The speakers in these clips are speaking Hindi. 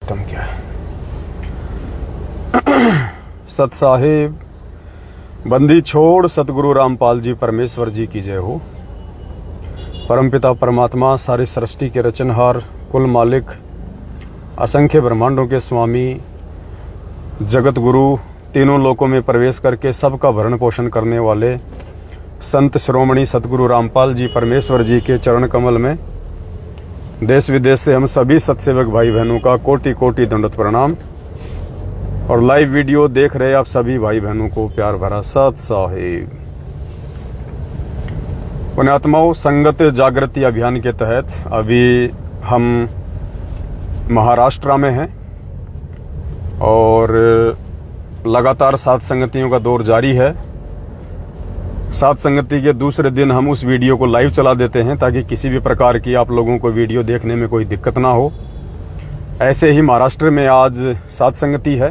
सिस्टम क्या है। सत साहिब बंदी छोड़ सतगुरु रामपाल जी परमेश्वर जी की जय हो। परमपिता परमात्मा सारी सृष्टि के रचनहार, कुल मालिक, असंख्य ब्रह्मांडों के स्वामी, जगत गुरु, तीनों लोकों में प्रवेश करके सबका भरण पोषण करने वाले संत शिरोमणि सतगुरु रामपाल जी परमेश्वर जी के चरण कमल में देश विदेश से हम सभी सत्सेवक भाई बहनों का कोटि कोटि दंडवत प्रणाम। और लाइव वीडियो देख रहे आप सभी भाई बहनों को प्यार भरा सत साहिब। पुण्यात्माओं, संगत जागृति अभियान के तहत अभी हम महाराष्ट्र में हैं और लगातार सात संगतियों का दौर जारी है। सात संगति के दूसरे दिन हम उस वीडियो को लाइव चला देते हैं ताकि किसी भी प्रकार की आप लोगों को वीडियो देखने में कोई दिक्कत ना हो। ऐसे ही महाराष्ट्र में आज सात संगति है।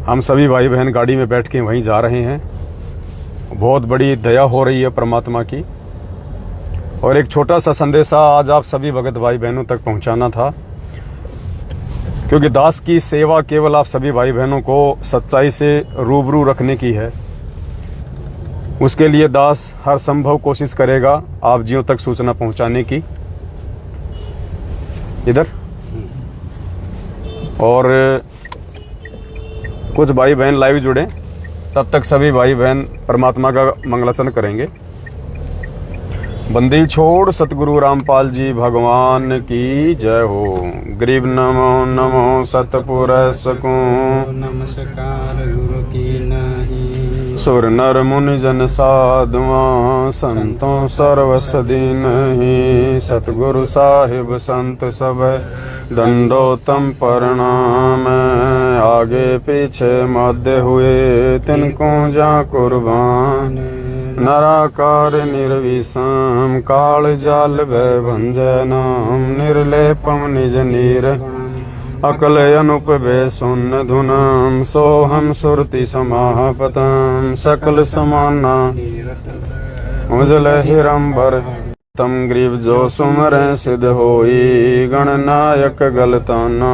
हम सभी भाई बहन गाड़ी में बैठ के वहीं जा रहे हैं। बहुत बड़ी दया हो रही है परमात्मा की। और एक छोटा सा संदेशा आज आप सभी भगत भाई बहनों तक पहुंचाना था, क्योंकि दास की सेवा केवल आप सभी भाई बहनों को सच्चाई से रूबरू रखने की है। उसके लिए दास हर संभव कोशिश करेगा आप जियों तक सूचना पहुंचाने की। इधर और कुछ भाई बहन लाइव जुड़े, तब तक सभी भाई बहन परमात्मा का मंगलाचरण करेंगे। बंदी छोड़ सतगुरु रामपाल जी भगवान की जय हो। गरीब नमो नमो सतपुरुष को नमस्कार गुरु की नहीं। सुर नर मुनि जन साधुआ संतों सर्वसदी नहीं। सतगुरु साहिब संत सब दंडोतम प्रणाम। आगे पीछे मध्य हुए तिनको जा कुर्बान। नराकार निर्विषम काल जाल भय भंजय नाम। निर्लेपम निज नीर अकल अनुपवे सुन्न धुनम। सोहम सुरति समापतम सकल समाना उजल हिरंबर। तम ग्रीव जो सुमर सिद्ध होई। गणनायक गलताना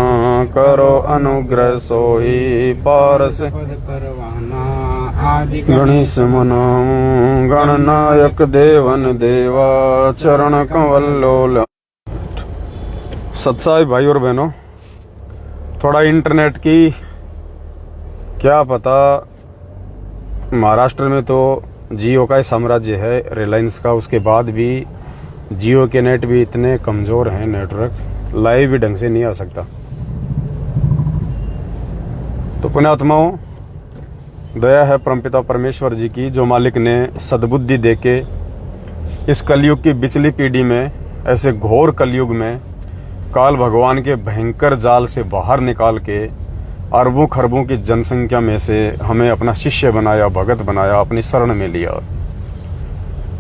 करो अनुग्रह सोई। पारस गणेश मनाऊं। गणनायक देवन देवा चरण कंवल्लोल। सत्साई भाई और बहनों, थोड़ा इंटरनेट की क्या पता, महाराष्ट्र में तो जियो का ही साम्राज्य है, रिलायंस का। उसके बाद भी जियो के नेट भी इतने कमज़ोर हैं, नेटवर्क लाइव भी ढंग से नहीं आ सकता। तो पुण्यात्माओं, दया है परमपिता परमेश्वर जी की, जो मालिक ने सद्बुद्धि देके इस कलयुग की बिचली पीढ़ी में, ऐसे घोर कलयुग में काल भगवान के भयंकर जाल से बाहर निकाल के अरबों खरबों की जनसंख्या में से हमें अपना शिष्य बनाया, भगत बनाया, अपनी शरण में लिया।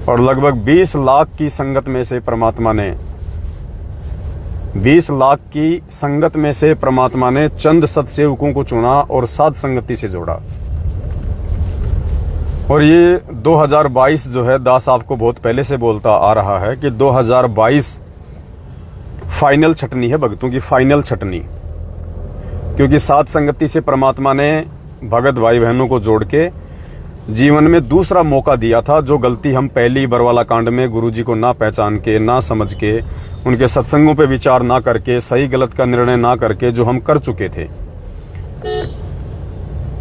और लगभग 20 लाख की संगत में से परमात्मा ने 20 लाख की संगत में से परमात्मा ने चंद सत्सेवकों को चुना और सात संगति से जोड़ा। और ये 2022 जो है, दास आपको बहुत पहले से बोलता आ रहा है कि 2022 फाइनल छटनी है, भक्तों की फाइनल छटनी। क्योंकि सात संगति से परमात्मा ने भगत भाई बहनों को जोड़ के जीवन में दूसरा मौका दिया था। जो गलती हम पहली बरवाला कांड में गुरुजी को ना पहचान के, ना समझ के, उनके सत्संगों पे विचार ना करके, सही गलत का निर्णय ना करके जो हम कर चुके थे,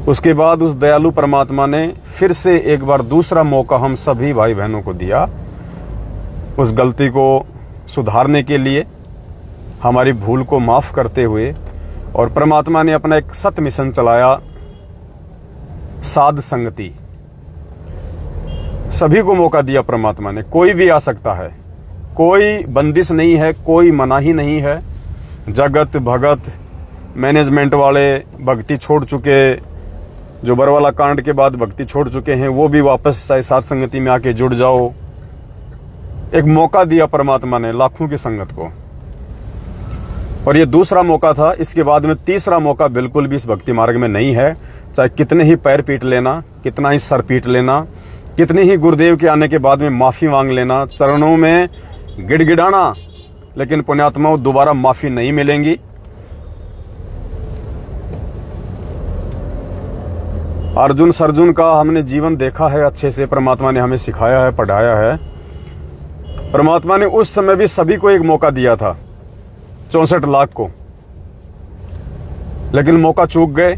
उसके बाद उस दयालु परमात्मा ने फिर से एक बार दूसरा मौका हम सभी भाई बहनों को दिया, उस गलती को सुधारने के लिए, हमारी भूल को माफ करते हुए। और परमात्मा ने अपना एक सत मिशन चलाया, साध संगति। सभी को मौका दिया परमात्मा ने। कोई भी आ सकता है, कोई बंदिश नहीं है, कोई मनाही नहीं है। जगत भगत मैनेजमेंट वाले भक्ति छोड़ चुके, जो बरवाला कांड के बाद भक्ति छोड़ चुके हैं, वो भी वापस चाहे सात संगति में आके जुड़ जाओ। एक मौका दिया परमात्मा ने लाखों की संगत को। और ये दूसरा मौका था। इसके बाद में तीसरा मौका बिल्कुल भी इस भक्ति मार्ग में नहीं है। चाहे कितने ही पैर पीट लेना, कितना ही सर पीट लेना, कितनी ही गुरुदेव के आने के बाद में माफी मांग लेना, चरणों में गिड़गिड़ाना, लेकिन पुण्यात्माओं दोबारा माफी नहीं मिलेंगी। अर्जुन सर्जुन का हमने जीवन देखा है अच्छे से। परमात्मा ने हमें सिखाया है, पढ़ाया है। परमात्मा ने उस समय भी सभी को एक मौका दिया था, 64 लाख को, लेकिन मौका चूक गए।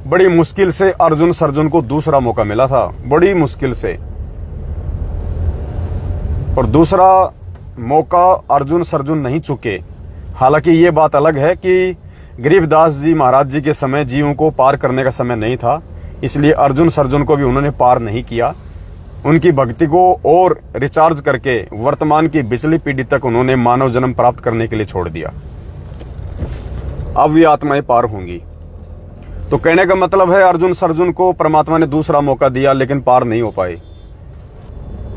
बड़ी मुश्किल से अर्जुन सर्जुन को दूसरा मौका मिला था, बड़ी मुश्किल से। और दूसरा मौका अर्जुन सर्जुन नहीं चुके। हालांकि ये बात अलग है कि गरीबदास जी महाराज जी के समय जीवों को पार करने का समय नहीं था, इसलिए अर्जुन सर्जुन को भी उन्होंने पार नहीं किया। उनकी भक्ति को और रिचार्ज करके वर्तमान की पिछली पीढ़ी तक उन्होंने मानव जन्म प्राप्त करने के लिए छोड़ दिया। अब ये आत्माएं पार होंगी। तो कहने का मतलब है अर्जुन सर्जुन को परमात्मा ने दूसरा मौका दिया, लेकिन पार नहीं हो पाए।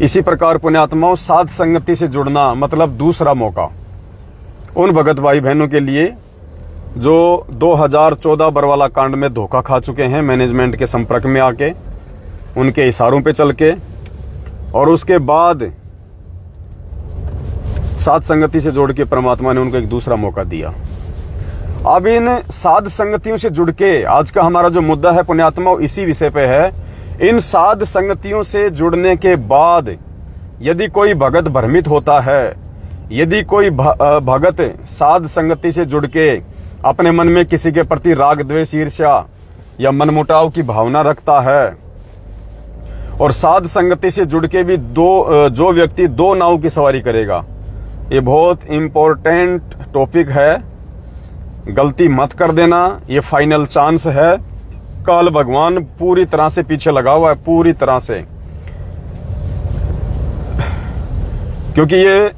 इसी प्रकार पुण्यात्माओं, साध संगति से जुड़ना मतलब दूसरा मौका उन भगत भाई बहनों के लिए जो 2014 बरवाला कांड में धोखा खा चुके हैं, मैनेजमेंट के संपर्क में आके, उनके इशारों पे चल के, और उसके बाद साध संगति से जोड़ के परमात्मा ने उनको एक दूसरा मौका दिया। अब इन साध संगतियों से जुड़ के आज का हमारा जो मुद्दा है पुण्यात्माओं, इसी विषय पे है। इन साध संगतियों से जुड़ने के बाद यदि कोई भगत भ्रमित होता है, यदि कोई भगत साध संगति से जुड़ के अपने मन में किसी के प्रति राग द्वेष ईर्ष्या या मनमुटाव की भावना रखता है, और साध संगति से जुड़ के भी जो व्यक्ति दो नाव की सवारी करेगा, ये बहुत इंपॉर्टेंट टॉपिक है, गलती मत कर देना, ये फाइनल चांस है। काल भगवान पूरी तरह से पीछे लगा हुआ है, पूरी तरह से, क्योंकि ये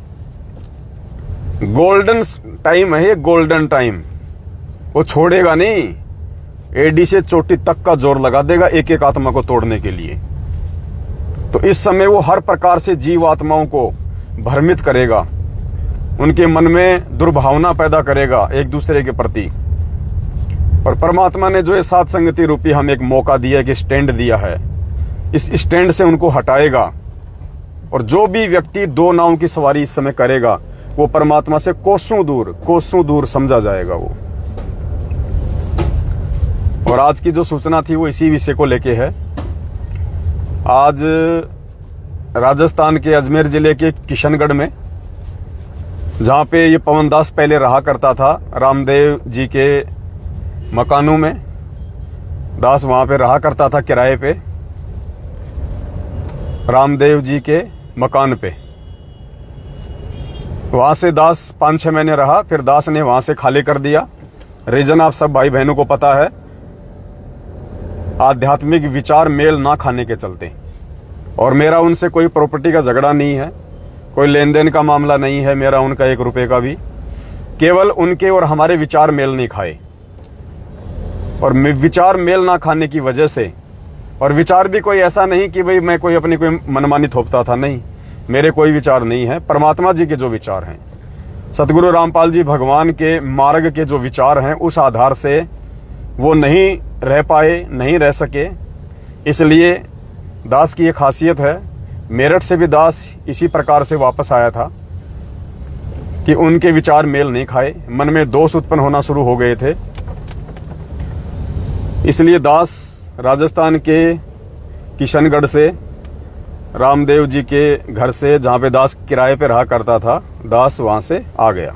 गोल्डन टाइम है, ये गोल्डन टाइम। वो छोड़ेगा नहीं, एडी से चोटी तक का जोर लगा देगा एक एक आत्मा को तोड़ने के लिए। तो इस समय वो हर प्रकार से जीव आत्माओं को भ्रमित करेगा, उनके मन में दुर्भावना पैदा करेगा एक दूसरे के प्रति। और परमात्मा ने जो ये साध संगति रूपी हम एक मौका दिया, कि स्टैंड दिया है, इस स्टैंड से उनको हटाएगा। और जो भी व्यक्ति दो नाव की सवारी इस समय करेगा, वो परमात्मा से कोसों दूर समझा जाएगा वो। और आज की जो सूचना थी वो इसी विषय को लेके है। आज राजस्थान के अजमेर जिले के किशनगढ़ में, जहां पे ये पवन दास पहले रहा करता था, रामदेव जी के मकानों में दास वहां पे रहा करता था किराए पे, रामदेव जी के मकान पे। वहां से दास 5-6 महीने रहा, फिर दास ने वहां से खाली कर दिया। रीजन आप सब भाई बहनों को पता है, आध्यात्मिक विचार मेल ना खाने के चलते। और मेरा उनसे कोई प्रॉपर्टी का झगड़ा नहीं है, कोई लेन देन का मामला नहीं है मेरा उनका 1 रुपए का भी। केवल उनके और हमारे विचार मेल नहीं खाए, और विचार मेल ना खाने की वजह से, और विचार भी कोई ऐसा नहीं कि भाई मैं कोई अपनी कोई मनमानी थोपता था, नहीं, मेरे कोई विचार नहीं है। परमात्मा जी के जो विचार हैं, सतगुरु रामपाल जी भगवान के मार्ग के जो विचार हैं, उस आधार से वो नहीं रह पाए, नहीं रह सके। इसलिए दास की ये खासियत है। मेरठ से भी दास इसी प्रकार से वापस आया था कि उनके विचार मेल नहीं खाए, मन में दोष उत्पन्न होना शुरू हो गए थे। इसलिए दास राजस्थान के किशनगढ़ से, रामदेव जी के घर से, जहां पे दास किराए पे रहा करता था, दास वहां से आ गया।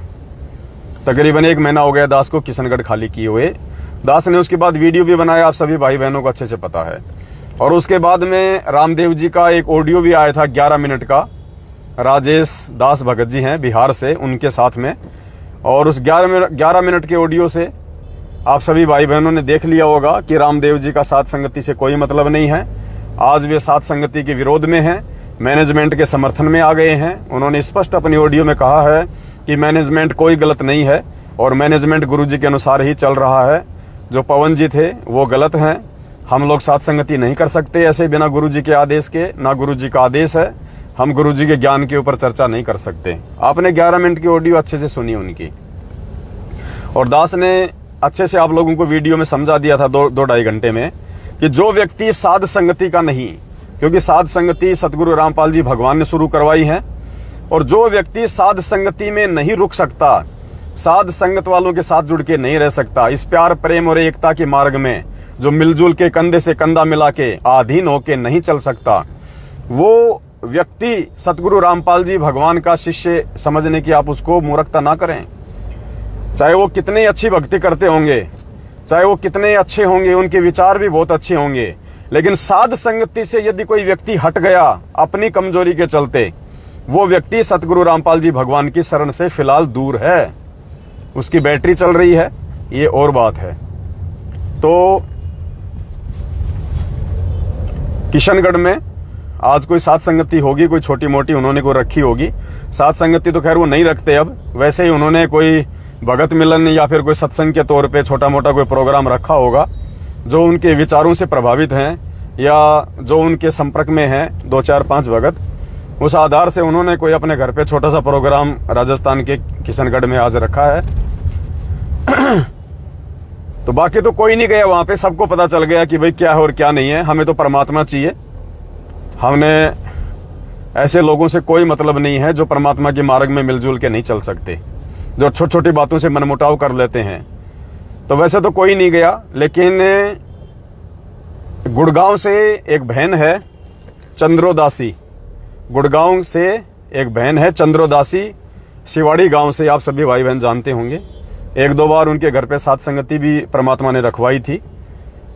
तकरीबन 1 महीना हो गया दास को किशनगढ़ खाली किए हुए। दास ने उसके बाद वीडियो भी बनाया, आप सभी भाई बहनों को अच्छे से पता है। और उसके बाद में रामदेव जी का एक ऑडियो भी आया था 11 मिनट का, राजेश दास भगत जी हैं बिहार से, उनके साथ में। और उस 11 मिनट के ऑडियो से आप सभी भाई बहनों ने देख लिया होगा कि रामदेव जी का साध संगति से कोई मतलब नहीं है। आज वे साध संगति के विरोध में हैं, मैनेजमेंट के समर्थन में आ गए हैं। उन्होंने स्पष्ट अपनी ऑडियो में कहा है कि मैनेजमेंट कोई गलत नहीं है, और मैनेजमेंट गुरुजी के अनुसार ही चल रहा है। जो पवन जी थे वो गलत हैं, हम लोग साध संगति नहीं कर सकते ऐसे बिना गुरुजी के आदेश के, ना गुरुजी का आदेश है, हम गुरुजी के ज्ञान के ऊपर चर्चा नहीं कर सकते। आपने 11 मिनट की ऑडियो अच्छे से सुनी उनकी, और दास ने अच्छे से आप लोगों को वीडियो में समझा दिया था 2-2.5 घंटे में, कि जो व्यक्ति साध संगति का नहीं, क्योंकि साध संगति सतगुरु रामपाल जी भगवान ने शुरू करवाई है, और जो व्यक्ति साध संगति में नहीं रुक सकता, साध संगत वालों के साथ जुड़ के नहीं रह सकता, इस प्यार प्रेम और एकता के मार्ग में जो मिलजुल के कंधे से कंधा मिला के अधीन होके नहीं चल सकता, वो व्यक्ति सतगुरु रामपाल जी भगवान का शिष्य समझने की आप उसको मूर्खता ना करें। चाहे वो कितनी अच्छी भक्ति करते होंगे, चाहे वो कितने अच्छे होंगे, उनके विचार भी बहुत अच्छे होंगे, लेकिन साध संगति से यदि कोई व्यक्ति हट गया अपनी कमजोरी के चलते, वो व्यक्ति सतगुरु रामपाल जी भगवान की शरण से फिलहाल दूर है। उसकी बैटरी चल रही है, ये और बात है। तो किशनगढ़ में आज कोई साध संगति होगी, कोई छोटी मोटी उन्होंने कोई रखी होगी। साध संगति तो खैर वो नहीं रखते अब, वैसे ही उन्होंने कोई भगत मिलन या फिर कोई सत्संग के तौर पे छोटा मोटा कोई प्रोग्राम रखा होगा। जो उनके विचारों से प्रभावित हैं या जो उनके संपर्क में हैं 2 4 5 भगत, उस आधार से उन्होंने कोई अपने घर पे छोटा सा प्रोग्राम राजस्थान के किशनगढ़ में आज रखा है। तो बाकी तो कोई नहीं गया वहां पे, सबको पता चल गया कि भाई क्या है और क्या नहीं है। हमें तो परमात्मा चाहिए, हमने ऐसे लोगों से कोई मतलब नहीं है जो परमात्मा के मार्ग में मिलजुल के नहीं चल सकते, जो छोटी छोटी बातों से मनमुटाव कर लेते हैं। तो वैसे तो कोई नहीं गया, लेकिन गुड़गांव से एक बहन है चंद्रोदासी, गुड़गांव से एक बहन है चंद्रोदासी, शिवाड़ी गांव से आप सभी भाई बहन जानते होंगे। 1-2 बार उनके घर पे साध संगति भी परमात्मा ने रखवाई थी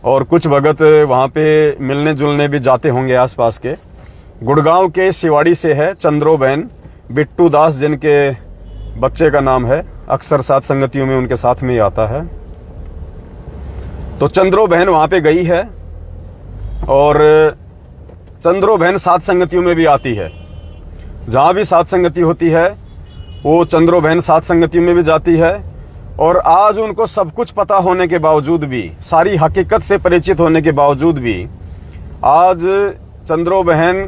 और कुछ भगत वहां पे मिलने जुलने भी जाते होंगे आसपास के। गुड़गांव के शिवाड़ी से है चंद्रो बहन, बिट्टू दास जिनके बच्चे का नाम है, अक्सर साध संगतियों में उनके साथ में ही आता है। तो चंद्रो बहन वहां पे गई है और चंद्रो बहन साध संगतियों में भी आती है। जहां भी साध संगति होती है वो चंद्रो बहन साध संगतियों में भी जाती है। और आज उनको सब कुछ पता होने के बावजूद भी, सारी हकीकत से परिचित होने के बावजूद भी, आज चंद्रो बहन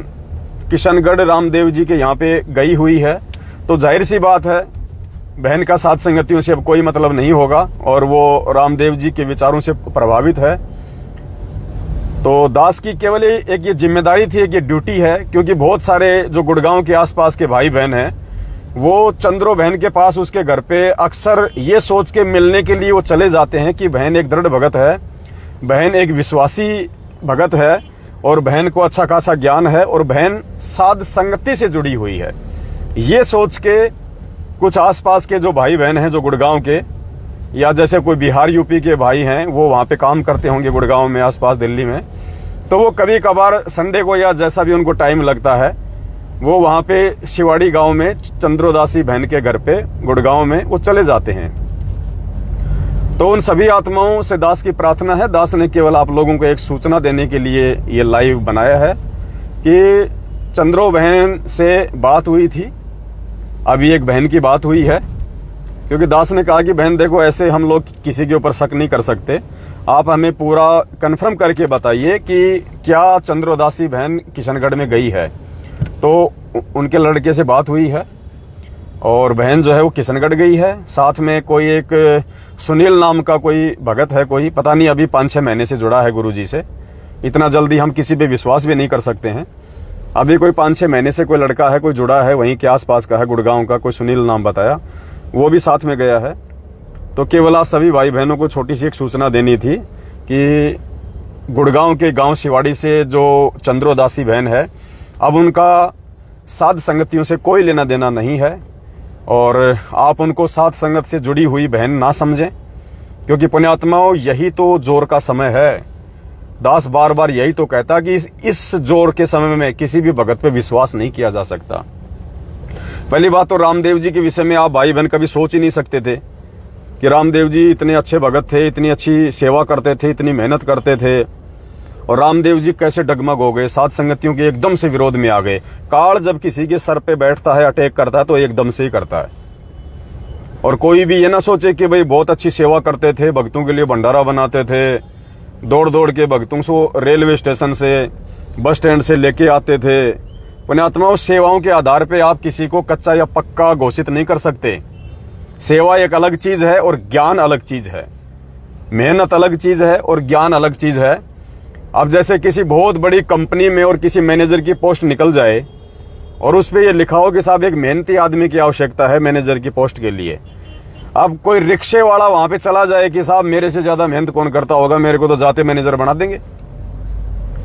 किशनगढ़ रामदेव जी के यहाँ पे गई हुई है। तो जाहिर सी बात है बहन का साध संगतियों से अब कोई मतलब नहीं होगा और वो रामदेव जी के विचारों से प्रभावित है। तो दास की केवल एक ये जिम्मेदारी थी, एक ये ड्यूटी है, क्योंकि बहुत सारे जो गुड़गांव के आसपास के भाई बहन हैं वो चंद्रो बहन के पास, उसके घर पे अक्सर ये सोच के मिलने के लिए वो चले जाते हैं कि बहन एक दृढ़ भगत है, बहन एक विश्वासी भगत है और बहन को अच्छा खासा ज्ञान है और बहन साध संगति से जुड़ी हुई है। ये सोच के कुछ आसपास के जो भाई बहन हैं जो गुड़गांव के, या जैसे कोई बिहार यूपी के भाई हैं वो वहाँ पे काम करते होंगे गुड़गांव में, आसपास दिल्ली में, तो वो कभी कभार संडे को या जैसा भी उनको टाइम लगता है वो वहाँ पे शिवाड़ी गांव में चंद्रोदासी बहन के घर पे गुड़गांव में वो चले जाते हैं। तो उन सभी आत्माओं से दास की प्रार्थना है, दास ने केवल आप लोगों को एक सूचना देने के लिए ये लाइव बनाया है कि चंद्रो बहन से बात हुई थी, अभी एक बहन की बात हुई है, क्योंकि दास ने कहा कि बहन देखो ऐसे हम लोग किसी के ऊपर शक नहीं कर सकते, आप हमें पूरा कन्फर्म करके बताइए कि क्या चंद्रोदासी बहन किशनगढ़ में गई है। तो उनके लड़के से बात हुई है और बहन जो है वो किशनगढ़ गई है। साथ में कोई एक सुनील नाम का कोई भगत है, कोई पता नहीं, अभी 5-6 महीने से जुड़ा है गुरुजी से। इतना जल्दी हम किसी पे विश्वास भी नहीं कर सकते हैं। अभी कोई 5-6 महीने से कोई लड़का है, कोई जुड़ा है, वहीं के आसपास का है, गुड़गांव का, कोई सुनील नाम बताया, वो भी साथ में गया है। तो केवल आप सभी भाई बहनों को छोटी सी एक सूचना देनी थी कि गुड़गांव के गांव शिवाड़ी से जो चंद्रोदासी बहन है, अब उनका साध संगतियों से कोई लेना देना नहीं है और आप उनको साध संगत से जुड़ी हुई बहन ना समझें, क्योंकि पुण्यात्माओं यही तो जोर का समय है। दास बार बार यही तो कहता कि इस जोर के समय में किसी भी भगत पे विश्वास नहीं किया जा सकता। पहली बात तो रामदेव जी के विषय में आप भाई बहन कभी सोच ही नहीं सकते थे कि रामदेव जी इतने अच्छे भगत थे, इतनी अच्छी सेवा करते थे, इतनी मेहनत करते थे, और रामदेव जी कैसे डगमग हो गए, साध संगतियों के एकदम से विरोध में आ गए। काल जब किसी के सर पे बैठता है, अटैक करता है, तो एकदम से ही करता है। और कोई भी ये ना सोचे कि भाई बहुत अच्छी सेवा करते थे, भक्तों के लिए भंडारा बनाते थे, दौड़ दौड़ के भक्तों को रेलवे स्टेशन से, बस स्टैंड से लेके आते थे। पुण्यात्माओं, सेवाओं के आधार पे आप किसी को कच्चा या पक्का घोषित नहीं कर सकते। सेवा एक अलग चीज है और ज्ञान अलग चीज है, मेहनत अलग चीज है और ज्ञान अलग चीज है। अब जैसे किसी बहुत बड़ी कंपनी में और किसी मैनेजर की पोस्ट निकल जाए और उस पे ये लिखा हो कि साहब एक मेहनती आदमी की आवश्यकता है मैनेजर की पोस्ट के लिए। अब कोई रिक्शे वाला वहां पे चला जाए कि साहब मेरे से ज्यादा मेहनत कौन करता होगा, मेरे को तो जाते मैनेजर बना देंगे।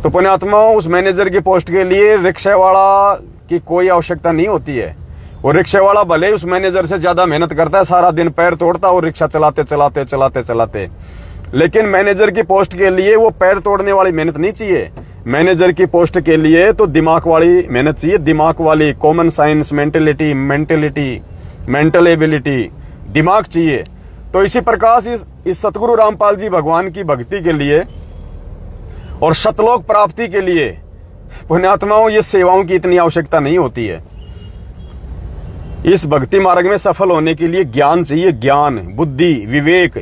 तो पुण्यात्माओं, उस मैनेजर की पोस्ट के लिए रिक्शे वाला की कोई आवश्यकता नहीं होती है। वो रिक्शे वाला भले ही उस मैनेजर से ज्यादा मेहनत करता है, सारा दिन पैर तोड़ता है और रिक्शा चलाते चलाते चलाते चलाते, लेकिन मैनेजर की पोस्ट के लिए वो पैर तोड़ने वाली मेहनत नहीं चाहिए। मैनेजर की पोस्ट के लिए तो दिमाग वाली मेहनत चाहिए, दिमाग वाली, common science, mentality, mental ability, दिमाग चाहिए। तो इसी प्रकार इस सतगुरु रामपाल जी भगवान की भक्ति के लिए और शतलोक प्राप्ति के लिए पुण्यात्माओं ये सेवाओं की इतनी आवश्यकता नहीं होती है। इस भक्ति मार्ग में सफल होने के लिए ज्ञान चाहिए, ज्ञान, बुद्धि, विवेक,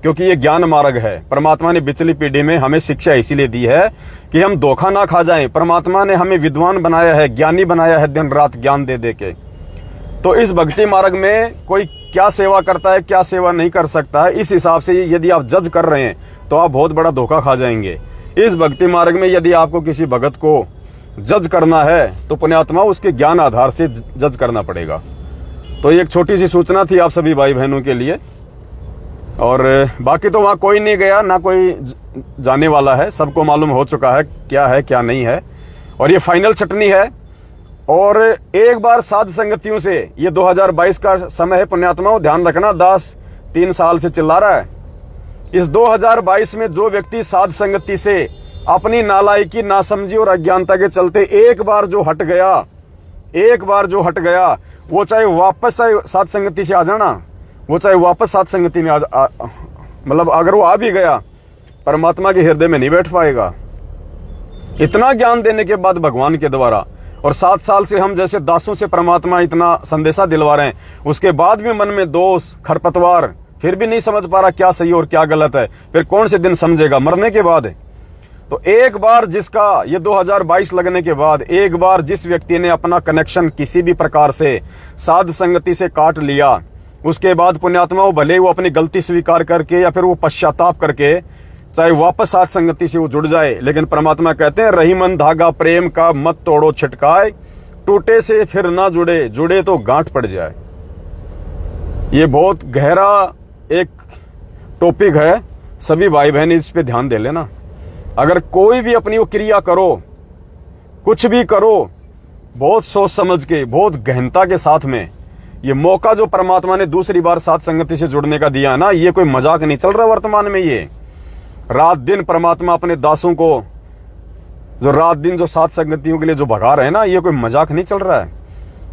क्योंकि ये ज्ञान मार्ग है। परमात्मा ने पिछली पीढ़ी में हमें शिक्षा इसीलिए दी है कि हम धोखा ना खा जाएं। परमात्मा ने हमें विद्वान बनाया है, ज्ञानी बनाया है, दिन रात ज्ञान दे दे के। तो इस भक्ति मार्ग में कोई क्या सेवा करता है, क्या सेवा नहीं कर सकता है, इस हिसाब से यदि आप जज कर रहे हैं तो आप बहुत बड़ा धोखा खा जाएंगे। इस भक्ति मार्ग में यदि आपको किसी भगत को जज करना है तो पुण्यात्मा उसके ज्ञान आधार से जज करना पड़ेगा। तो एक छोटी सी सूचना थी आप सभी भाई बहनों के लिए, और बाकी तो वहां कोई नहीं गया, ना कोई जाने वाला है, सबको मालूम हो चुका है क्या नहीं है, और ये फाइनल छटनी है। और एक बार साध संगतियों से, ये 2022 का समय है पुण्यात्माओं, ध्यान रखना, दास 3 साल से चिल्ला रहा है। इस 2022 में जो व्यक्ति साध संगति से अपनी नालायकी, नासमझी और अज्ञानता के चलते एक बार जो हट गया, वो चाहे वापस साध संगति से आ जाना, वो चाहे वापस साध संगति में मतलब अगर वो आ भी गया, परमात्मा के हृदय में नहीं बैठ पाएगा। इतना ज्ञान देने के बाद भगवान के द्वारा, और 7 साल से हम जैसे दासों से परमात्मा इतना संदेशा दिलवा रहे हैं, उसके बाद भी मन में दोष, खरपतवार, फिर भी नहीं समझ पा रहा क्या सही और क्या गलत है, फिर कौन से दिन समझेगा, मरने के बाद। तो एक बार जिसका ये 2022 लगने के बाद एक बार जिस व्यक्ति ने अपना कनेक्शन किसी भी प्रकार से साध संगति से काट लिया, उसके बाद पुण्यात्माओं भले वो अपनी गलती स्वीकार करके या फिर वो पश्चाताप करके चाहे वापस साध संगति से वो जुड़ जाए, लेकिन परमात्मा कहते हैं रही मन धागा प्रेम का मत तोड़ो छिटकाए, टूटे से फिर ना जुड़े, जुड़े तो गांठ पड़ जाए। ये बहुत गहरा एक टॉपिक है, सभी भाई बहन इस पे ध्यान दे लेना। अगर कोई भी अपनी वो क्रिया करो, कुछ भी करो, बहुत सोच समझ के, बहुत गहनता के साथ में। ये मौका जो परमात्मा ने दूसरी बार साध संगति से जुड़ने का दिया ना, ये कोई मजाक नहीं चल रहा वर्तमान में। ये रात दिन परमात्मा अपने दासों को जो रात दिन जो साध संगतियों के लिए जो भगा रहे हैं ना, ये कोई मजाक नहीं चल रहा है।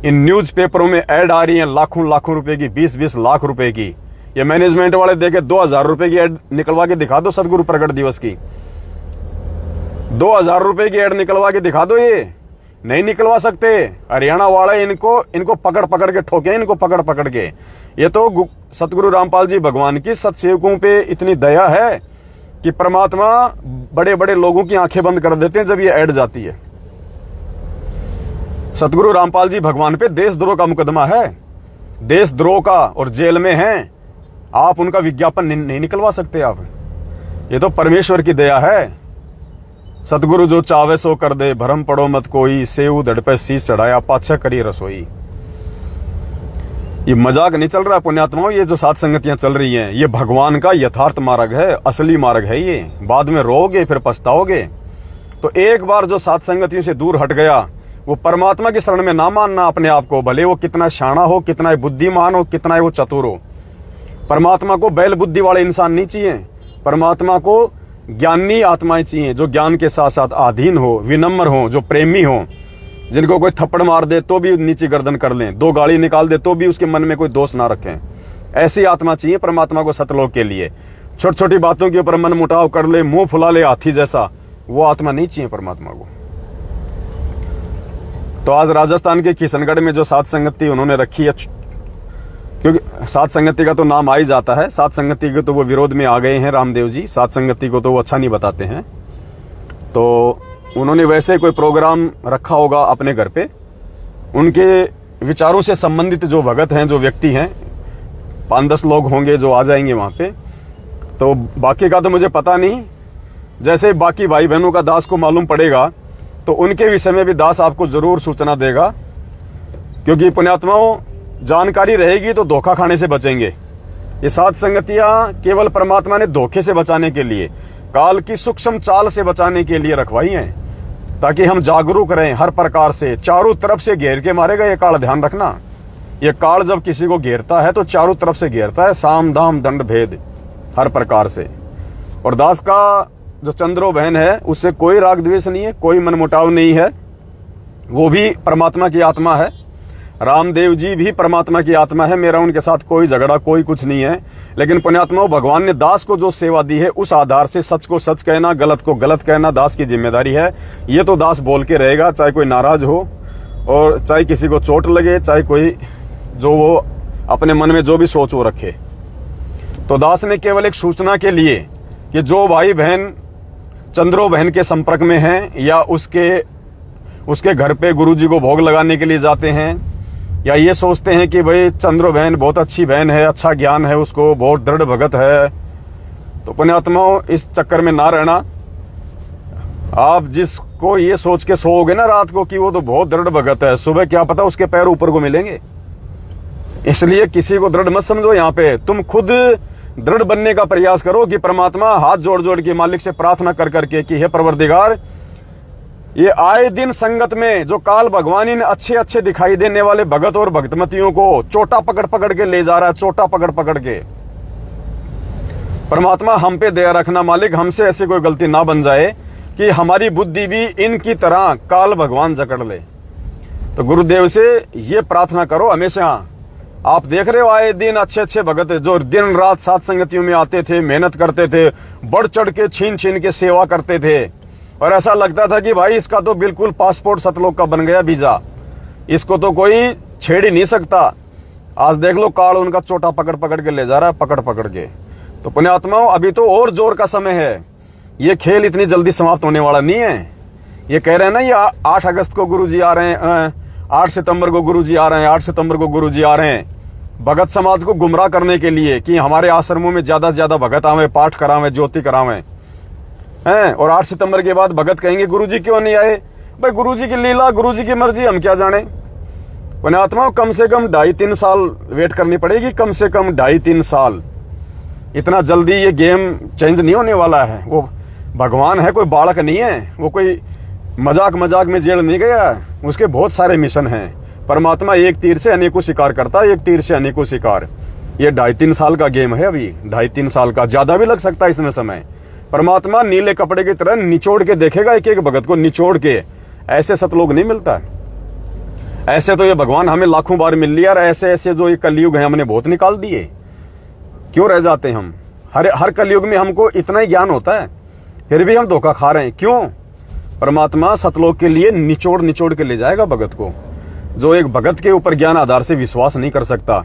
इन न्यूज पेपरों में ऐड आ रही है लाखों रुपए की, 20-20 लाख रुपए की। ये मैनेजमेंट वाले देखे 2000 रुपए की ऐड निकलवा के दिखा दो, सदगुरु प्रकट दिवस की 2000 रुपए की ऐड निकलवा के दिखा दो। ये नहीं निकलवा सकते, हरियाणा वाले इनको पकड़ के ठोके, इनको पकड़ के। ये तो सतगुरु रामपाल जी भगवान की सत्सेवकों पे इतनी दया है कि परमात्मा बड़े बड़े लोगों की आंखें बंद कर देते हैं जब ये ऐड जाती है। सतगुरु रामपाल जी भगवान पे देशद्रोह का मुकदमा है, देशद्रोह का, और जेल में हैं। आप उनका विज्ञापन नहीं निकलवा सकते आप। ये तो परमेश्वर की दया है। सतगुरु जो चावे सो कर दे, भरम पड़ो मत कोई, सेऊ धड़ पे शीश चढ़ाया, पाछा करी रसोई। ये मजाक नहीं चल रहा पुण्यात्माओं। ये जो साध संगतियां चल रही हैं, ये भगवान का यथार्थ मार्ग है, असली मार्ग है। ये बाद में रोगे फिर पछताओगे। तो एक बार जो साध संगतियों से दूर हट गया, वो परमात्मा की शरण में ना मानना अपने आप को, भले वो कितना शाना हो, कितना बुद्धिमान हो, कितना वो चतुर हो। परमात्मा को बैल बुद्धि वाले इंसान नहीं चाहिए। परमात्मा को ज्ञानी आत्माएं चाहिए, जो ज्ञान के साथ साथ आधीन हो, विनम्र हो, जो प्रेमी हो, जिनको कोई थप्पड़ मार दे तो भी नीचे गर्दन कर लें, 2 गाली निकाल दे तो भी उसके मन में कोई दोष ना रखें। ऐसी आत्मा चाहिए परमात्मा को सतलोक के लिए। छोटी छोटी बातों के ऊपर मन मुटाव कर ले, मुंह फुला ले हाथी जैसा, वो आत्मा नहीं चाहिए परमात्मा को। तो आज राजस्थान के किशनगढ़ में जो साध संगति उन्होंने रखी है, क्योंकि साध संगति का तो नाम आ ही जाता है, साध संगति के तो वो विरोध में आ गए हैं रामदेव जी, साध संगति को तो वो अच्छा नहीं बताते हैं। तो उन्होंने वैसे कोई प्रोग्राम रखा होगा अपने घर पे, उनके विचारों से संबंधित जो भगत हैं, जो व्यक्ति हैं, 5-10 लोग होंगे जो आ जाएंगे वहां पे। तो बाकी का तो मुझे पता नहीं, जैसे बाकी भाई बहनों का दास को मालूम पड़ेगा तो उनके विषय में भी दास आपको जरूर सूचना देगा। क्योंकि पुण्यात्माओं, जानकारी रहेगी तो धोखा खाने से बचेंगे। ये सात संगतियां केवल परमात्मा ने धोखे से बचाने के लिए, काल की सूक्ष्म चाल से बचाने के लिए रखवाई हैं, ताकि हम जागरूक रहें हर प्रकार से। चारों तरफ से घेर के मारेगा ये काल, ध्यान रखना। ये काल जब किसी को घेरता है तो चारों तरफ से घेरता है, साम दाम दंड भेद हर प्रकार से। और दास का जो चंद्रो बहन है उससे कोई राग द्वेष नहीं है, कोई मनमुटाव नहीं है। वो भी परमात्मा की आत्मा है, रामदेव जी भी परमात्मा की आत्मा है। मेरा उनके साथ कोई झगड़ा, कोई कुछ नहीं है। लेकिन पुण्यात्माओं, भगवान ने दास को जो सेवा दी है उस आधार से सच को सच कहना, गलत को गलत कहना दास की जिम्मेदारी है। ये तो दास बोल के रहेगा, चाहे कोई नाराज हो और चाहे किसी को चोट लगे, चाहे कोई जो वो अपने मन में जो भी सोच वो रखे। तो दास ने केवल एक सूचना के लिए कि जो भाई बहन चंद्रो बहन के संपर्क में हैं या उसके घर पे गुरुजी को भोग लगाने के लिए जाते हैं, या ये सोचते हैं कि भाई चंद्रो बहन बहुत अच्छी बहन है, अच्छा ज्ञान है उसको, बहुत दृढ़ भगत है, तो पुण्यात्माओं इस चक्कर में ना रहना। आप जिसको ये सोच के सोओगे ना रात को कि वो तो बहुत दृढ़ भगत है, सुबह क्या पता उसके पैर ऊपर को मिलेंगे। इसलिए किसी को दृढ़ मत समझो। यहाँ पे तुम खुद दृढ़ बनने का प्रयास करो कि परमात्मा, हाथ जोड़ जोड़ के मालिक से प्रार्थना कर करके कि हे परवरदिगार, ये आए दिन संगत में जो काल भगवान इन अच्छे अच्छे दिखाई देने वाले भगत और भक्तमतियों को चोटा पकड़ पकड़ के ले जा रहा है, चोटा पकड़ पकड़ के। परमात्मा हम पे दया रखना मालिक, हमसे ऐसी कोई गलती ना बन जाए कि हमारी बुद्धि भी इनकी तरह काल भगवान जकड़ ले। तो गुरुदेव से ये प्रार्थना करो हमेशा। आप देख रहे हो आए दिन अच्छे अच्छे भगत जो दिन रात सात संगतियों में आते थे, मेहनत करते थे, बढ़ चढ़ के छीन छीन के सेवा करते थे, और ऐसा लगता था कि भाई इसका तो बिल्कुल पासपोर्ट सतलोक का बन गया वीजा, इसको तो कोई छेड़ ही नहीं सकता। आज देख लो काल उनका चोटा पकड़ पकड़ के ले जा रहा है, पकड़ पकड़ के। तो पुण्यात्माओं, अभी तो और जोर का समय है, ये खेल इतनी जल्दी समाप्त होने वाला नहीं है। ये कह रहे हैं ना, ये 8 अगस्त को गुरुजी आ रहे हैं, 8 सितंबर को गुरुजी आ रहे हैं, 8 सितंबर को गुरुजी आ रहे हैं भगत समाज को गुमराह करने के लिए कि हमारे आश्रमों में ज्यादा से ज्यादा भगत आवे, पाठ करावे, ज्योति करावे हैं। और 8 सितंबर के बाद भगत कहेंगे गुरुजी क्यों नहीं आए? भाई गुरुजी की लीला, गुरुजी की मर्जी, हम क्या जाने। पुण्यात्माओं, कम से कम 2.5-3 साल वेट करनी पड़ेगी, कम से कम 2.5-3 साल। इतना जल्दी ये गेम चेंज नहीं होने वाला है। वो भगवान है, कोई बालक नहीं है, वो कोई मजाक मजाक में जेल नहीं गया, उसके बहुत सारे मिशन हैं। परमात्मा एक तीर से अनेकों शिकार करता है, एक तीर से अनेकों शिकार। ये 2.5-3 साल का गेम है, अभी 2.5-3 साल का, ज्यादा भी लग सकता है इसमें समय। परमात्मा नीले कपड़े की तरह निचोड़ के देखेगा, एक एक भगत को निचोड़ के। ऐसे सतलोक नहीं मिलता है। ऐसे तो ये भगवान हमें लाखों बार मिल लिया, और ऐसे ऐसे जो ये कलयुग है हमने बहुत निकाल दिए। क्यों रह जाते हम? हर कलयुग में हमको इतना ही ज्ञान होता है, फिर भी हम धोखा खा रहे हैं। क्यों? परमात्मा सतलोक के लिए निचोड़ निचोड़ के ले जाएगा भगत को। जो एक भगत के ऊपर ज्ञान आधार से विश्वास नहीं कर सकता,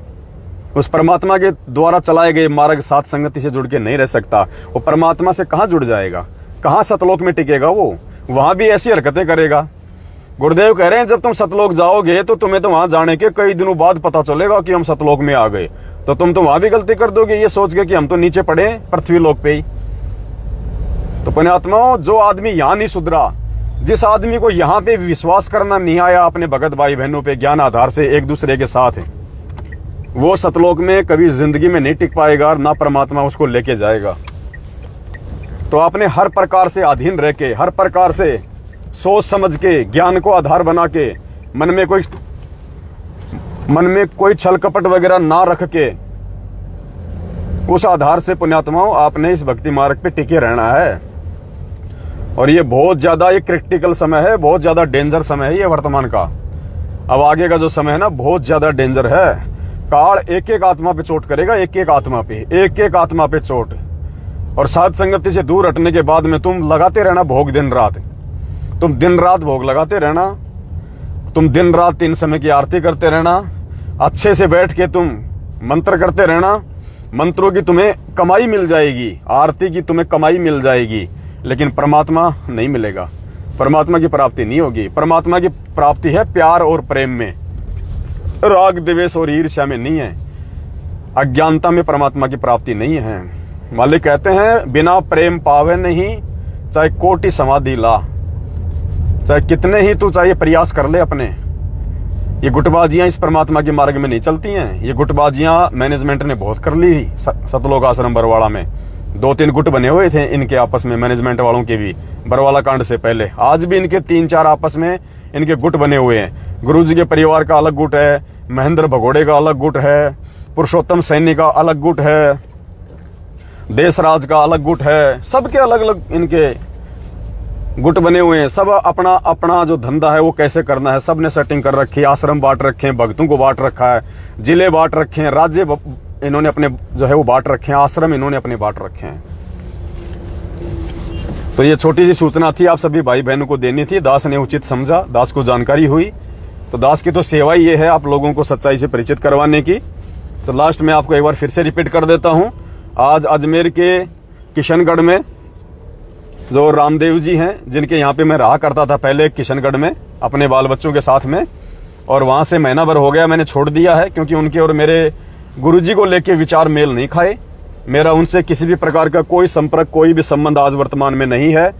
उस परमात्मा के द्वारा चलाए गए मार्ग सात संगति से जुड़ के नहीं रह सकता, वो परमात्मा से कहां जुड़ जाएगा? कहां सतलोक में टिकेगा? वो वहां भी ऐसी हरकतें करेगा। गुरुदेव कह रहे हैं जब तुम सतलोक जाओगे तो तुम्हें तो वहां जाने के कई दिनों बाद पता चलेगा कि हम सतलोक में आ गए, तो तुम तो वहां भी गलती कर दोगे ये सोच के कि हम तो नीचे पड़े पृथ्वी लोक पे ही। तो पुण्यात्माओं, जो आदमी यहां नहीं सुधरा, जिस आदमी को यहां पे विश्वास करना नहीं आया अपने भगत भाई बहनों पे ज्ञान आधार से एक दूसरे के साथ, वो सतलोक में कभी जिंदगी में नहीं टिक पाएगा और ना परमात्मा उसको लेके जाएगा। तो आपने हर प्रकार से अधीन रह के, हर प्रकार से सोच समझ के, ज्ञान को आधार बना के, मन में कोई छल कपट वगैरह ना रख के, उस आधार से पुण्यात्माओं आपने इस भक्ति मार्ग पे टिके रहना है। और ये बहुत ज्यादा एक क्रिटिकल समय है, बहुत ज्यादा डेंजर समय है ये वर्तमान का। अब आगे का जो समय है ना, बहुत ज्यादा डेंजर है। काल एक एक आत्मा पे चोट करेगा, एक एक आत्मा पे चोट। और साध संगति से दूर हटने के बाद में तुम लगाते रहना भोग, दिन रात। तुम दिन रात भोग लगाते रहना, तुम दिन रात 3 समय की आरती करते रहना, अच्छे से बैठ के तुम मंत्र करते रहना। मंत्रों की तुम्हें कमाई मिल जाएगी, आरती की तुम्हें कमाई मिल जाएगी, लेकिन परमात्मा नहीं मिलेगा। परमात्मा की प्राप्ति नहीं होगी। परमात्मा की प्राप्ति है प्यार और प्रेम में, राग द्वेष और ईर्ष्या में नहीं है। अज्ञानता में परमात्मा की प्राप्ति नहीं है। मालिक कहते हैं बिना प्रेम पावे नहीं, चाहे कोटि समाधि ला, चाहे कितने ही तू चाहिए प्रयास कर ले अपने, ये गुटबाजियां इस परमात्मा के मार्ग में नहीं चलती हैं। ये गुटबाजियां मैनेजमेंट ने बहुत कर ली। सतलोक आश्रम बरवाड़ा में 2-3 गुट बने हुए थे इनके आपस में, मैनेजमेंट वालों के भी, बरवाला कांड से पहले। आज भी इनके 3-4 आपस में इनके गुट बने हुए हैं। गुरुजी के परिवार का अलग गुट है, महेंद्र भगोड़े का अलग गुट है, पुरुषोत्तम सैनी का अलग गुट है, देशराज का अलग गुट है। सबके अलग अलग इनके गुट बने हुए हैं। सब अपना अपना जो धंधा है वो कैसे करना है सब ने सेटिंग कर रखी है। आश्रम बांट रखे हैं, भक्तों को बांट रखा है, जिले बांट रखे हैं, राज्य इन्होंने अपने जो है वो बांट रखे हैं, आश्रम इन्होंने अपने बांट रखे हैं। तो ये छोटी सी सूचना थी, आप सभी भाई बहनों को देनी थी। दास ने उचित समझा, दास को जानकारी हुई। तो दास की तो सेवा ही ये है आप लोगों को सच्चाई से परिचित करवाने की। तो लास्ट में आपको एक बार फिर से रिपीट कर देता हूं। आज अजमेर के किशनगढ़ में जो रामदेव जी हैं, जिनके यहाँ पे मैं रहा करता था पहले किशनगढ़ में अपने बाल बच्चों के साथ में, और वहां से महीना भर हो गया मैंने छोड़ दिया है, क्योंकि उनके और मेरे गुरुजी को लेके विचार मेल नहीं खाए। मेरा उनसे किसी भी प्रकार का कोई संपर्क, कोई भी संबंध आज वर्तमान में नहीं है।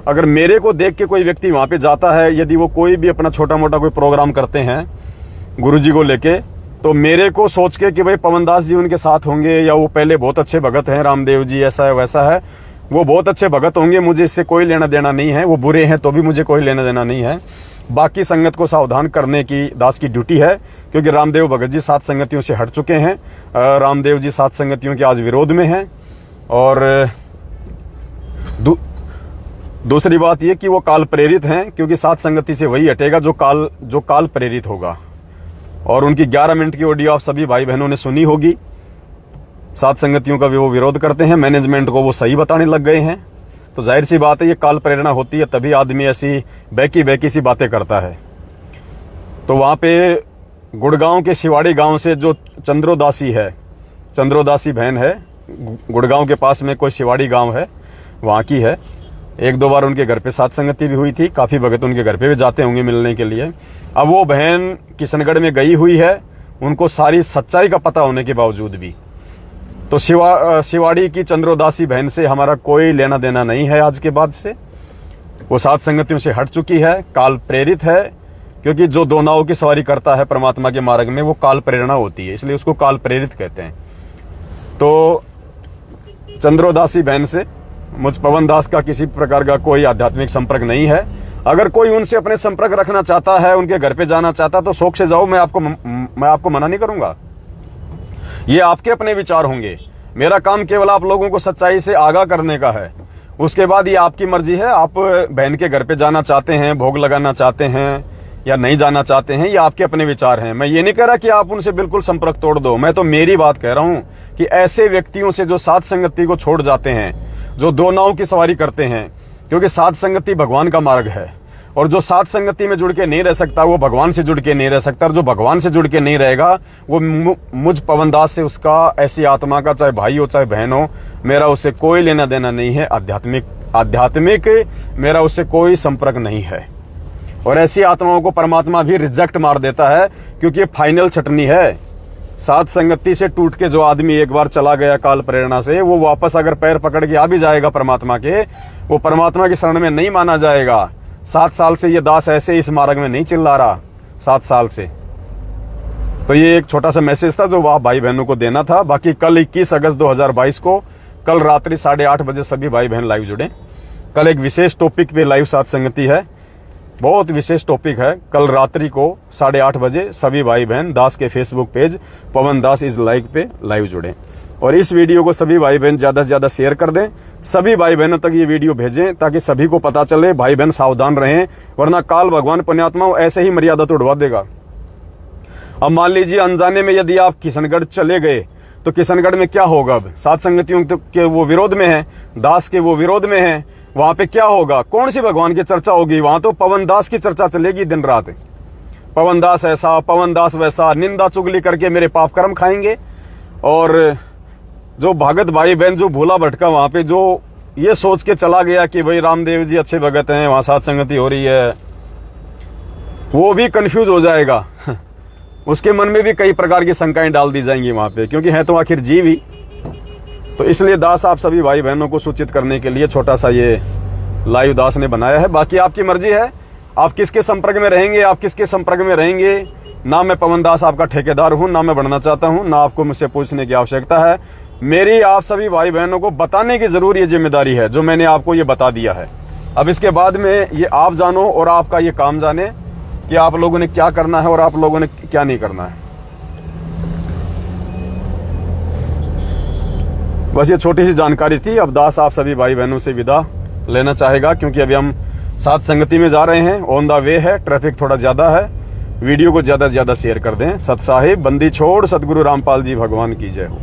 अगर मेरे को देख के कोई व्यक्ति वहां पे जाता है, यदि वो कोई भी अपना छोटा मोटा कोई प्रोग्राम करते हैं गुरुजी को लेके, तो मेरे को सोच के कि भाई पवन दास जी उनके साथ होंगे, या वो पहले बहुत अच्छे भगत हैं, रामदेव जी ऐसा है वैसा है, वो बहुत अच्छे भगत होंगे, मुझे इससे कोई लेना देना नहीं है। वो बुरे हैं तो भी मुझे कोई लेना देना नहीं है। बाकी संगत को सावधान करने की दास की ड्यूटी है, क्योंकि रामदेव भगत जी सात संगतियों से हट चुके हैं। रामदेव जी सात संगतियों के आज विरोध में हैं। और दूसरी बात यह कि वो काल प्रेरित हैं, क्योंकि सात संगति से वही हटेगा जो काल प्रेरित होगा। और उनकी 11 मिनट की ऑडियो आप सभी भाई बहनों ने सुनी होगी। सात संगतियों का भी वो विरोध करते हैं, मैनेजमेंट को वो सही बताने लग गए हैं। तो जाहिर सी बात है, ये काल प्रेरणा होती है, तभी आदमी ऐसी बैकी सी बातें करता है। तो वहां पे गुड़गांव के शिवाड़ी गांव से जो चंद्रोदासी है, चंद्रोदासी बहन है, गुड़गांव के पास में कोई शिवाड़ी गांव है, वहां की है। 1-2 बार उनके घर पे सात संगति भी हुई थी, काफी भगत उनके घर पे भी जाते होंगे मिलने के लिए। अब वो बहन किशनगढ़ में गई हुई है, उनको सारी सच्चाई का पता होने के बावजूद भी। तो शिवाड़ी की चंद्रोदासी बहन से हमारा कोई लेना देना नहीं है आज के बाद से। वो सात संगतियों से हट चुकी है, काल प्रेरित है, क्योंकि जो 2 नावों की सवारी करता है परमात्मा के मार्ग में वो काल प्रेरणा होती है, इसलिए उसको काल प्रेरित कहते हैं। तो चंद्रोदासी बहन से मुझ पवन दास का किसी प्रकार का कोई आध्यात्मिक संपर्क नहीं है। अगर कोई उनसे अपने संपर्क रखना चाहता है, उनके घर पे जाना चाहता, तो शौक से जाओ, मैं आपको मना नहीं करूंगा। ये आपके अपने विचार होंगे। मेरा काम केवल आप लोगों को सच्चाई से आगाह करने का है। उसके बाद ये आपकी मर्जी है, आप बहन के घर पे जाना चाहते हैं, भोग लगाना चाहते हैं या नहीं जाना चाहते हैं, ये आपके अपने विचार हैं। मैं ये नहीं कह रहा कि आप उनसे बिल्कुल संपर्क तोड़ दो। मैं तो मेरी बात कह रहा हूं कि ऐसे व्यक्तियों से जो सात संगति को छोड़ जाते हैं, जो 2 नाव की सवारी करते हैं, क्योंकि सात संगति भगवान का मार्ग है, और जो सात संगति में जुड़ के नहीं रह सकता वो भगवान से जुड़ के नहीं रह सकता। और जो भगवान से जुड़ के नहीं रहेगा वो मुझ पवन दास से, उसका ऐसी आत्मा का, चाहे भाई हो चाहे बहन हो, मेरा उससे कोई लेना देना नहीं है। आध्यात्मिक मेरा उससे कोई संपर्क नहीं है। और ऐसी आत्माओं को परमात्मा भी रिजेक्ट मार देता है, क्योंकि ये फाइनल छटनी है। सात संगति से टूट के जो आदमी एक बार चला गया काल प्रेरणा से, वो वापस अगर पैर पकड़ के आ भी जाएगा परमात्मा के, वो परमात्मा की शरण में नहीं माना जाएगा। 7 साल से ये दास ऐसे इस मार्ग में नहीं चिल्ला रहा, 7 साल से। तो ये एक छोटा सा मैसेज था जो वह भाई बहनों को देना था। बाकी कल 21 अगस्त 2022 को, कल रात्रि 8:30 बजे सभी भाई बहन लाइव जुड़े। कल एक विशेष टॉपिक पे लाइव सात संगति है, बहुत विशेष टॉपिक है। कल रात्रि को 8:30 बजे सभी भाई बहन दास के Facebook page Pawan Das is live पे लाइव जुड़े। और इस वीडियो को सभी भाई बहन ज्यादा से ज्यादा शेयर कर दें, सभी भाई बहनों तक ये वीडियो भेजें, ताकि सभी को पता चले। भाई बहन सावधान रहें, वरना काल भगवान पुण्यात्मा ऐसे ही मर्यादा तो उड़वा देगा। अब मान लीजिए अनजाने में यदि आप किशनगढ़ चले गए, तो किशनगढ़ में क्या होगा? अब सात संगतियों के वो विरोध में है, दास के वो विरोध में है, वहां पे क्या होगा? कौन सी भगवान की चर्चा होगी? वहां तो पवन दास की चर्चा चलेगी दिन रात। पवन दास ऐसा, पवन दास वैसा, निंदा चुगली करके मेरे पाप कर्म खाएंगे। और जो भगत भाई बहन जो भूला भटका वहां पे, जो ये सोच के चला गया कि भाई रामदेव जी अच्छे भगत हैं, वहां सात संगति हो रही है, वो भी कंफ्यूज हो जाएगा। उसके मन में भी कई प्रकार की शंकाएं डाल दी जाएंगी वहां पे, क्योंकि है तो आखिर जीव ही। तो इसलिए दास आप सभी भाई बहनों को सूचित करने के लिए छोटा सा ये लाइव दास ने बनाया है। बाकी आपकी मर्जी है, आप किसके संपर्क में रहेंगे, आप किसके संपर्क में रहेंगे, ना मैं पवन दास आपका ठेकेदार हूं, ना मैं बनना चाहता हूं, ना आपको मुझसे पूछने की आवश्यकता है। मेरी आप सभी भाई बहनों को बताने की जरूर ये जिम्मेदारी है जो मैंने आपको ये बता दिया है। अब इसके बाद में ये आप जानो और आपका ये काम जाने कि आप लोगों ने क्या करना है और आप लोगों ने क्या नहीं करना है। बस ये छोटी सी जानकारी थी। अब दास आप सभी भाई बहनों से विदा लेना चाहेगा, क्योंकि अभी हम सात संगति में जा रहे हैं, ऑन द वे है, ट्रैफिक थोड़ा ज्यादा है। वीडियो को ज्यादा से ज्यादा शेयर कर दें। सत साहिब बंदी छोड़ सतगुरु रामपाल जी भगवान की जय हो।